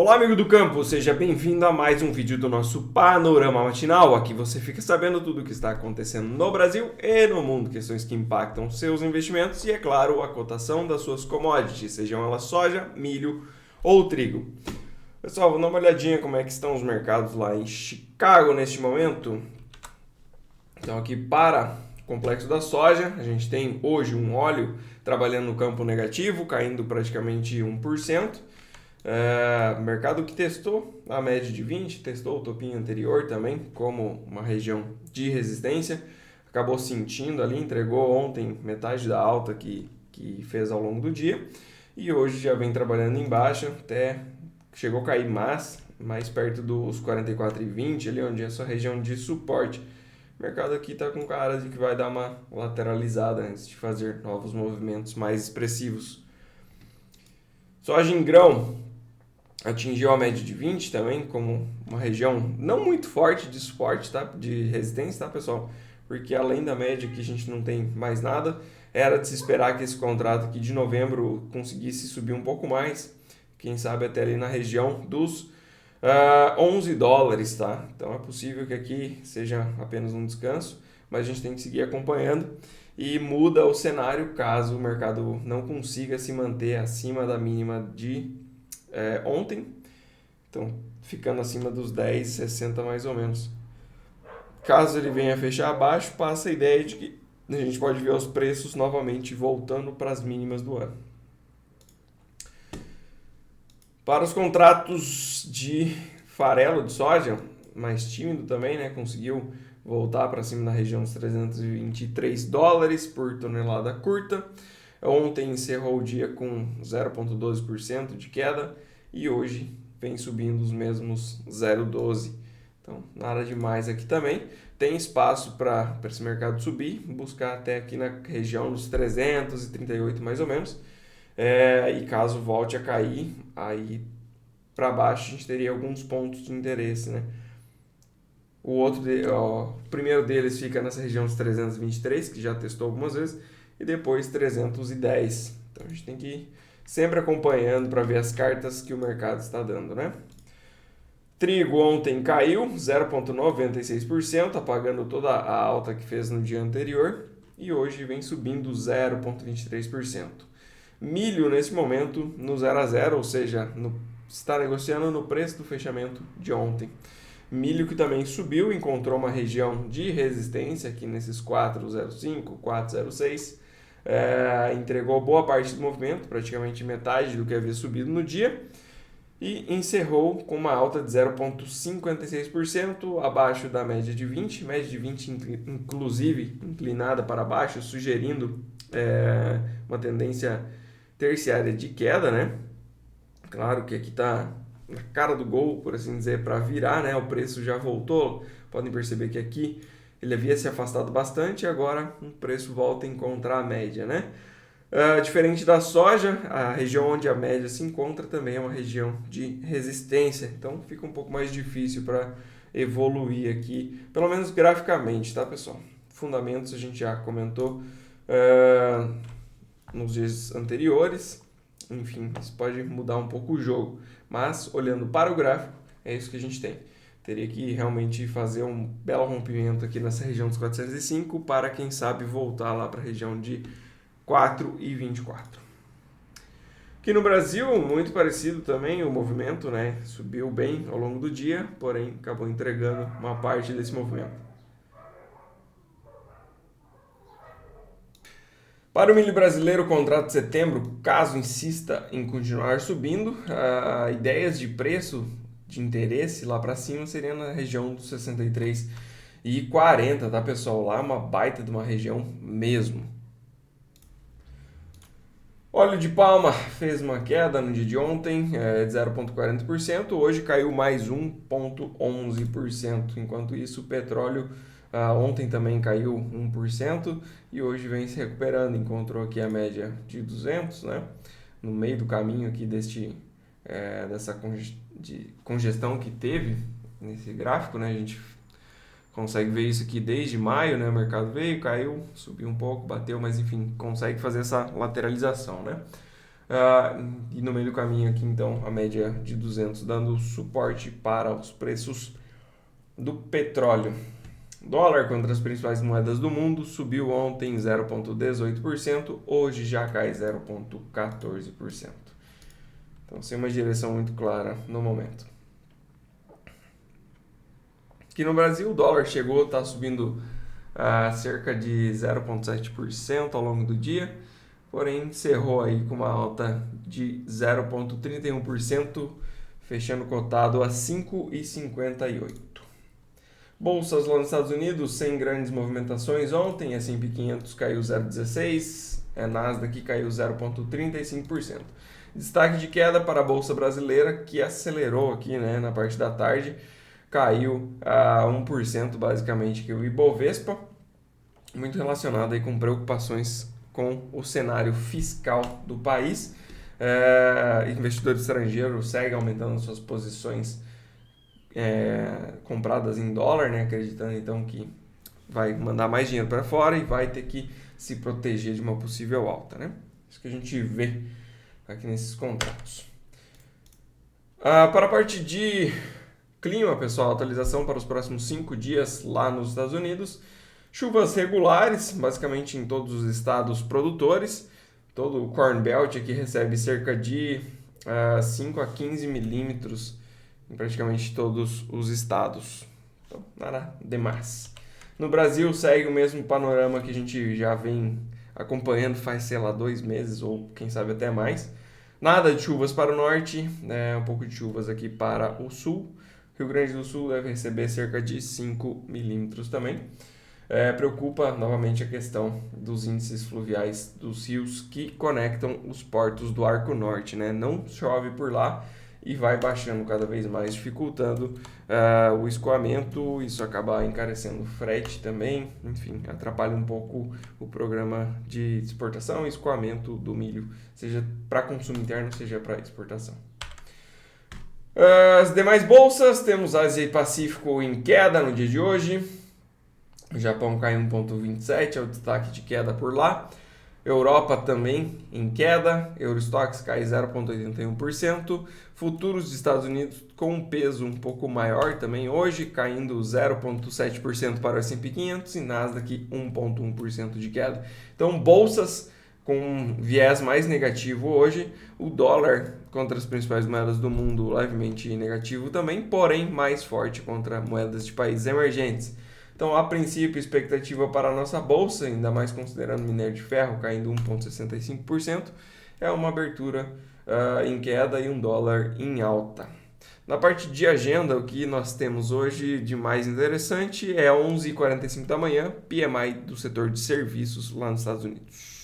Olá, amigo do campo, seja bem-vindo a mais um vídeo do nosso Panorama Matinal. Aqui você fica sabendo tudo o que está acontecendo no Brasil e no mundo, questões que impactam seus investimentos e, é claro, a cotação das suas commodities, sejam elas soja, milho ou trigo. Pessoal, vamos dar uma olhadinha como é que estão os mercados lá em Chicago neste momento. Então aqui para o complexo da soja, a gente tem hoje um óleo trabalhando no campo negativo, caindo praticamente 1%. Mercado que testou a média de 20, testou o topinho anterior também como uma região de resistência, acabou sentindo ali, entregou ontem metade da alta que fez ao longo do dia e hoje já vem trabalhando em baixa, até chegou a cair mais perto dos 44,20 ali onde é a sua região de suporte. O mercado aqui está com cara de que vai dar uma lateralizada antes de fazer novos movimentos mais expressivos. Soja em grão atingiu a média de 20 também, como uma região não muito forte de suporte, tá? De resistência, tá, pessoal? Porque além da média que a gente não tem mais nada, era de se esperar que esse contrato aqui de novembro conseguisse subir um pouco mais, quem sabe até ali na região dos 11 dólares, tá? Então é possível que aqui seja apenas um descanso, mas a gente tem que seguir acompanhando e muda o cenário caso o mercado não consiga se manter acima da mínima de ontem, então ficando acima dos 10,60 mais ou menos. Caso ele venha fechar abaixo, passa a ideia de que a gente pode ver os preços novamente voltando para as mínimas do ano. Para os contratos de farelo de soja, mais tímido também, né? Conseguiu voltar para cima na região dos 323 dólares por tonelada curta. Ontem encerrou o dia com 0,12% de queda e hoje vem subindo os mesmos 0,12%. Então, nada demais aqui também. Tem espaço para esse mercado subir, buscar até aqui na região dos 338 mais ou menos. E caso volte a cair, aí para baixo a gente teria alguns pontos de interesse, né? O primeiro deles fica nessa região dos 323, que já testou algumas vezes, e depois 310. Então a gente tem que ir sempre acompanhando para ver as cartas que o mercado está dando, né? Trigo ontem caiu 0,96%, apagando toda a alta que fez no dia anterior, e hoje vem subindo 0,23%. Milho nesse momento no 0 a 0, ou seja, está negociando no preço do fechamento de ontem. Milho que também subiu, encontrou uma região de resistência aqui nesses 4,05, 4,06. Entregou boa parte do movimento, praticamente metade do que havia subido no dia, e encerrou com uma alta de 0,56%, abaixo da média de 20, média de 20 inclusive inclinada para baixo, sugerindo uma tendência terciária de queda, né? Claro que aqui está na cara do gol, por assim dizer, para virar, né? O preço já voltou, podem perceber que aqui ele havia se afastado bastante e agora o preço volta a encontrar a média, né? Diferente da soja, a região onde a média se encontra também é uma região de resistência, então fica um pouco mais difícil para evoluir aqui, pelo menos graficamente, tá, pessoal? Fundamentos a gente já comentou nos dias anteriores, enfim, isso pode mudar um pouco o jogo, mas olhando para o gráfico, é isso que a gente tem. Teria que realmente fazer um belo rompimento aqui nessa região dos 405 para, quem sabe, voltar lá para a região de 4,24. Aqui no Brasil, muito parecido também o movimento, né? Subiu bem ao longo do dia, porém acabou entregando uma parte desse movimento. Para o milho brasileiro, o contrato de setembro, caso insista em continuar subindo, ideias de preço de interesse lá para cima seria na região dos 63,40, tá, pessoal? Lá é uma baita de uma região mesmo. Óleo de palma fez uma queda no dia de ontem de 0,40%, hoje caiu mais 1,11%. Enquanto isso, o petróleo ontem também caiu 1% e hoje vem se recuperando, encontrou aqui a média de 200, né? No meio do caminho aqui dessa congestão que teve nesse gráfico, né? A gente consegue ver isso aqui desde maio, né? O mercado veio, caiu, subiu um pouco, bateu, mas enfim, consegue fazer essa lateralização, né? E no meio do caminho aqui, então, a média de 200 dando suporte para os preços do petróleo. Dólar contra as principais moedas do mundo subiu ontem 0,18%, hoje já cai 0,14%. Então, sem uma direção muito clara no momento. Aqui no Brasil, o dólar chegou a estar subindo cerca de 0,7% ao longo do dia, porém encerrou aí com uma alta de 0,31%, fechando cotado a 5,58. Bolsas lá nos Estados Unidos, sem grandes movimentações ontem, S&P 500 caiu 0,16%, Nasdaq caiu 0,35%. Destaque de queda para a Bolsa Brasileira, que acelerou aqui, né, na parte da tarde, caiu a 1% basicamente, que o Ibovespa, muito relacionado aí com preocupações com o cenário fiscal do país. Investidor estrangeiro segue aumentando suas posições compradas em dólar, né, acreditando então que vai mandar mais dinheiro para fora e vai ter que se proteger de uma possível alta, né? Isso que a gente vê aqui nesses contratos. Para a parte de clima, pessoal, atualização para os próximos 5 dias lá nos Estados Unidos. Chuvas regulares, basicamente em todos os estados produtores. Todo o Corn Belt aqui recebe cerca de 5 a 15 milímetros em praticamente todos os estados. Então, nada demais. No Brasil segue o mesmo panorama que a gente já vem acompanhando faz, sei lá, 2 meses ou quem sabe até mais. Nada de chuvas para o norte, um pouco de chuvas aqui para o sul. Rio Grande do Sul deve receber cerca de 5 milímetros também. Preocupa novamente a questão dos índices fluviais dos rios que conectam os portos do Arco Norte, né? Não chove por lá e vai baixando cada vez mais, dificultando o escoamento. Isso acaba encarecendo o frete também, enfim, atrapalha um pouco o programa de exportação e escoamento do milho, seja para consumo interno, seja para exportação. As demais bolsas, temos Ásia e Pacífico em queda no dia de hoje. O Japão cai 1,27, é o destaque de queda por lá. Europa também em queda, Eurostoxx cai 0,81%. Futuros dos Estados Unidos com um peso um pouco maior também hoje, caindo 0,7% para o S&P 500 e Nasdaq 1,1% de queda. Então, bolsas com um viés mais negativo hoje, o dólar contra as principais moedas do mundo levemente negativo também, porém mais forte contra moedas de países emergentes. Então, a princípio, expectativa para a nossa bolsa, ainda mais considerando minério de ferro caindo 1,65%, é uma abertura em queda e um dólar em alta. Na parte de agenda, o que nós temos hoje de mais interessante é 11h45 da manhã, PMI do setor de serviços lá nos Estados Unidos.